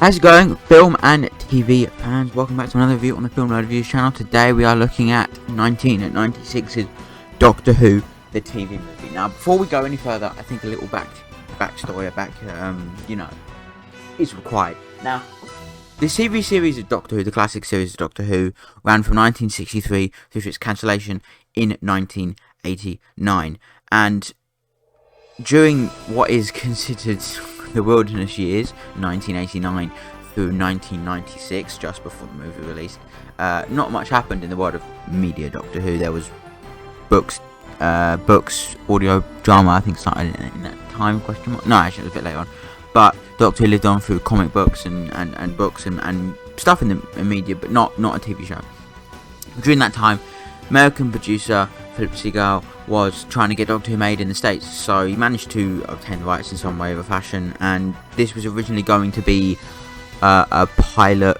How's it going, film and TV fans? Welcome back to another review on the Film Nerd Reviews channel. Today we are looking at 1996's Doctor Who, the TV movie. Now, before we go any further, I think a little backstory, is required. Now, the TV series of Doctor Who, the classic series of Doctor Who, ran from 1963 through its cancellation in 1989. And during what is considered the wilderness years, 1989 through 1996, just before the movie released, not much happened in the world of media Doctor Who. There was books, audio drama, I think started in that time, question mark? No, actually it was a bit later on. But Doctor Who lived on through comic books and books and stuff in the media, but not a TV show. During that time, American producer Philip Seagal was trying to get Doctor Who made in the States, so he managed to obtain the rights in some way or fashion, and this was originally going to be a pilot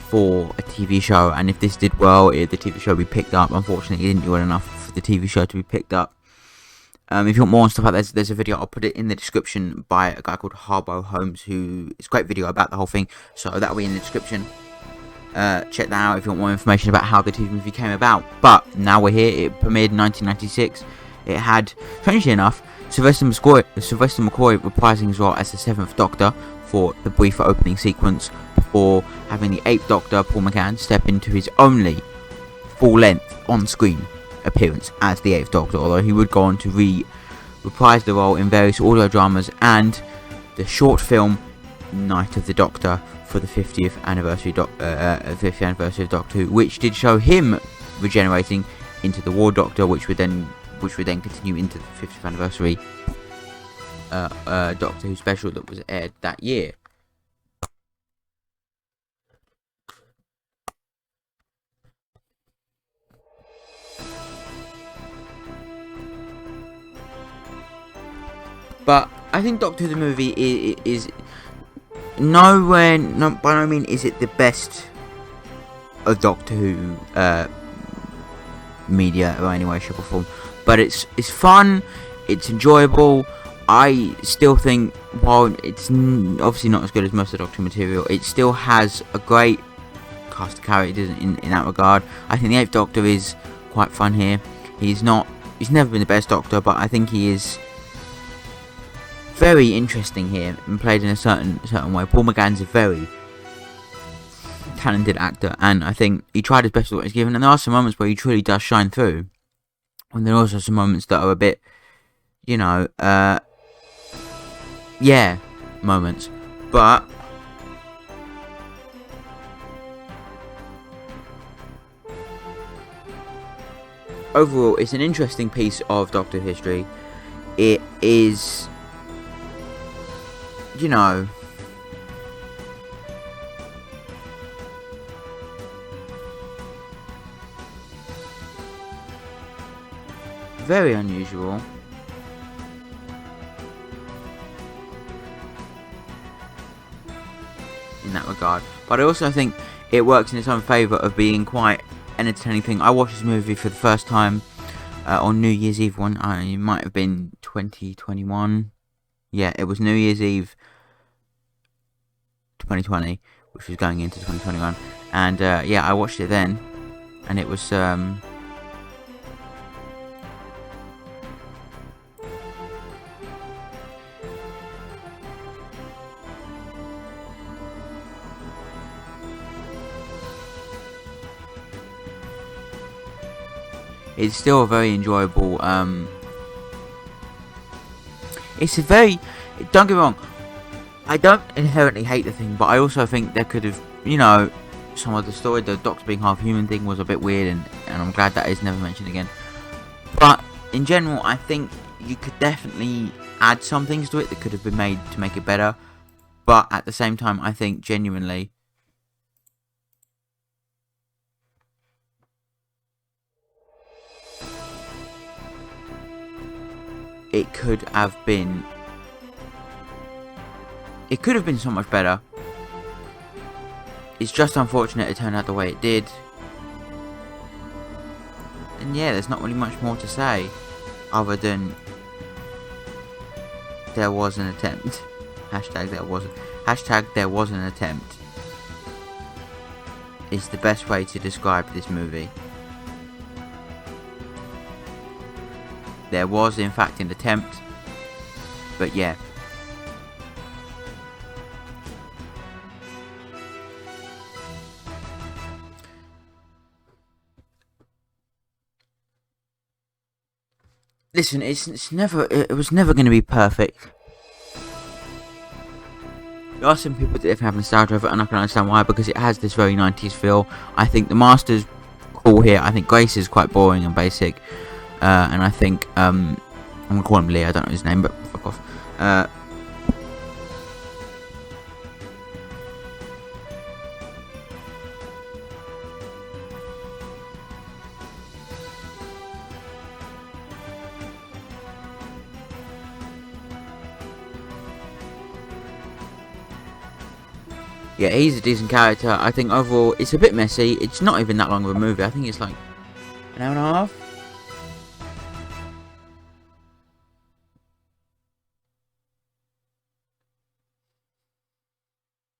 for a TV show, and if this did well, the TV show would be picked up. Unfortunately, it didn't do well enough for the TV show to be picked up. If you want more on stuff like this, there's a video, I'll put it in the description, by a guy called Harbo Holmes, who is a great video about the whole thing, so that'll be in the description. Check that out if you want more information about how the TV movie came about. But now we're here. It premiered in 1996. It had, strangely enough, Sylvester McCoy reprising his role as the 7th Doctor for the brief opening sequence, before having the 8th Doctor, Paul McGann, step into his only full-length on-screen appearance as the 8th Doctor, although he would go on to reprise the role in various audio dramas and the short film Night of the Doctor for the 50th anniversary of Doctor Who, which did show him regenerating into the War Doctor, which would then continue into the 50th anniversary Doctor Who special that was aired that year. But I think Doctor Who the movie is by no means is it the best of Doctor Who media or any way, shape or form, but it's fun, it's enjoyable. I still think, while it's obviously not as good as most of the Doctor Who material, it still has a great cast of characters in that regard. I think the 8th Doctor is quite fun here. He's never been the best Doctor, but I think he is very interesting here and played in a certain way. Paul McGann's a very talented actor, and I think he tried his best with what he's given, and there are some moments where he truly does shine through, and there are also some moments that are a bit, moments, but overall it's an interesting piece of Doctor history. It is, very unusual. In that regard, but I also think it works in its own favour of being quite an entertaining thing. I watched this movie for the first time on New Year's Eve one. It might have been 2021. Yeah, it was New Year's Eve 2020, which was going into 2021, and I watched it then, and it was it's still a very enjoyable, it's a very, don't get me wrong, I don't inherently hate the thing, but I also think there could have, some of the story, the Doctor being half human thing was a bit weird, and and I'm glad that is never mentioned again. But in general, I think you could definitely add some things to it that could have been made to make it better. But at the same time, I think genuinely it could have been so much better. It's just unfortunate it turned out the way it did. And yeah, there's not really much more to say other than there was an attempt. Hashtag there was an attempt is the best way to describe this movie. There was in fact an attempt, but yeah. Listen, it was never going to be perfect. There are some people that definitely have nostalgia of it, and I can understand why, because it has this very 90s feel. I think the Master's cool here. I think Grace is quite boring and basic. And I think, I'm going to call him Lee, I don't know his name, but fuck off. Yeah, he's a decent character. I think overall, it's a bit messy. It's not even that long of a movie. I think it's like an hour and a half.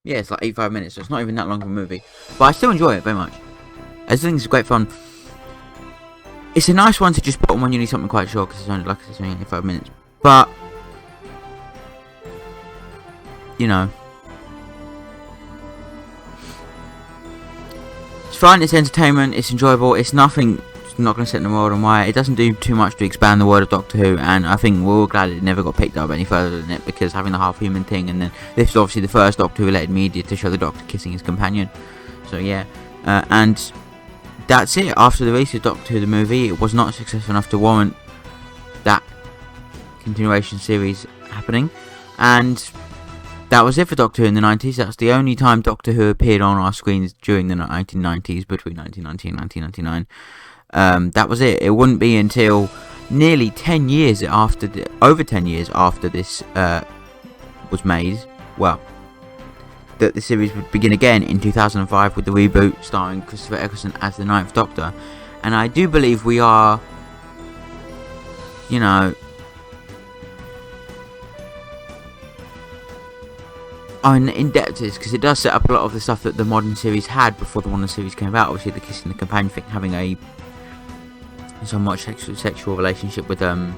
Yeah, it's like 85 minutes, so it's not even that long of a movie. But I still enjoy it very much. I still think it's great fun. It's a nice one to just put on when you need something quite short, because it's only, like I said, it's only 85 minutes. But, you know, it's fun, it's entertainment, it's enjoyable, it's nothing, it's not going to set the world on fire. It doesn't do too much to expand the world of Doctor Who, and I think we're all glad it never got picked up any further than it, because having the half-human thing, and then this is obviously the first Doctor Who-related media to show the Doctor kissing his companion. So yeah, and that's it. After the release of Doctor Who the movie, it was not successful enough to warrant that continuation series happening, and that was it for Doctor Who in the 90s. That's the only time Doctor Who appeared on our screens during the 1990s, between 1990 and 1999. That was it. It wouldn't be until nearly 10 years after, over 10 years after this was made, well, that the series would begin again in 2005 with the reboot starring Christopher Eccleston as the 9th Doctor. And I do believe we are, you know, in depth to this, because it does set up a lot of the stuff that the modern series had before the modern series came out. Obviously, the kissing the companion thing, having a somewhat sexual relationship with or an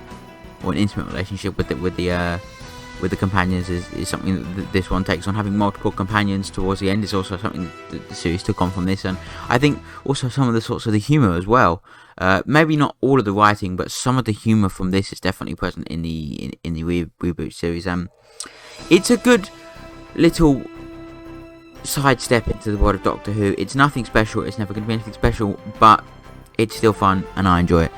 intimate relationship with the companions is something that this one takes on. Having multiple companions towards the end is also something that the series took on from this, and I think also some of the sorts of the humour as well. Maybe not all of the writing, but some of the humour from this is definitely present in the reboot series. It's a good little sidestep into the world of Doctor Who. It's nothing special, it's never going to be anything special, but it's still fun and I enjoy it.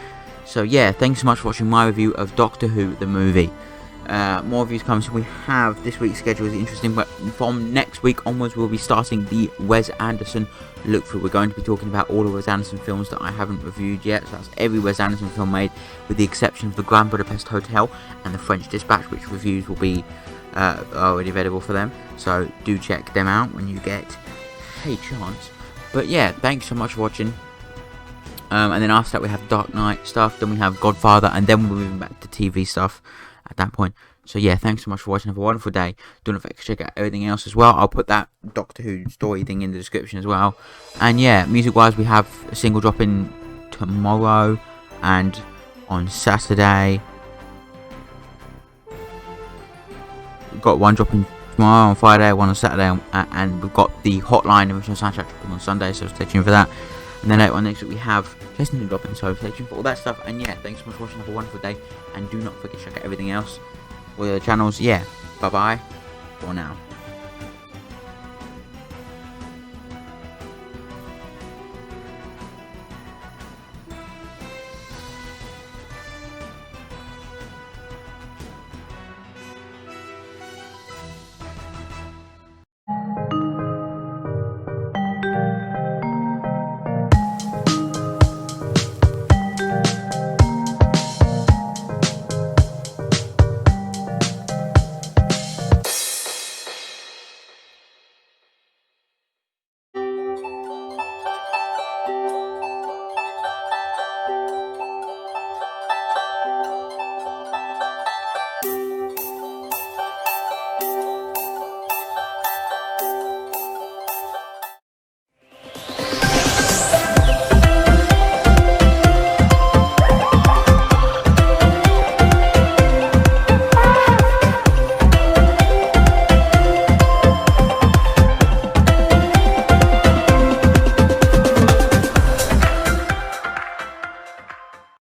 So yeah, thanks so much for watching my review of Doctor Who the movie. More reviews coming soon. We have this week's schedule is interesting, but from next week onwards we'll be starting the Wes Anderson look through. We're going to be talking about all the Wes Anderson films that I haven't reviewed yet. So that's every Wes Anderson film made, with the exception of the Grand Budapest Hotel and the French Dispatch, which reviews will be already available for them, so do check them out when you get a chance. But yeah, thanks so much for watching. And then after that we have Dark Knight stuff, then we have Godfather, and then we're moving back to TV stuff at that point. So yeah, thanks so much for watching. Have a wonderful day. Don't forget to check out everything else as well. I'll put that Doctor Who story thing in the description as well. And yeah, music wise, we have a single dropping tomorrow and on Saturday. We've got one dropping tomorrow on Friday, one on Saturday, and we've got the Hotline original soundtrack dropping on Sunday, so stay tuned for that. And then later on next week we have Jason dropping, so stay tuned for all that stuff. And yeah, thanks so much for watching. Have a wonderful day, and do not forget to check out everything else, all the other channels. Yeah, bye bye for now.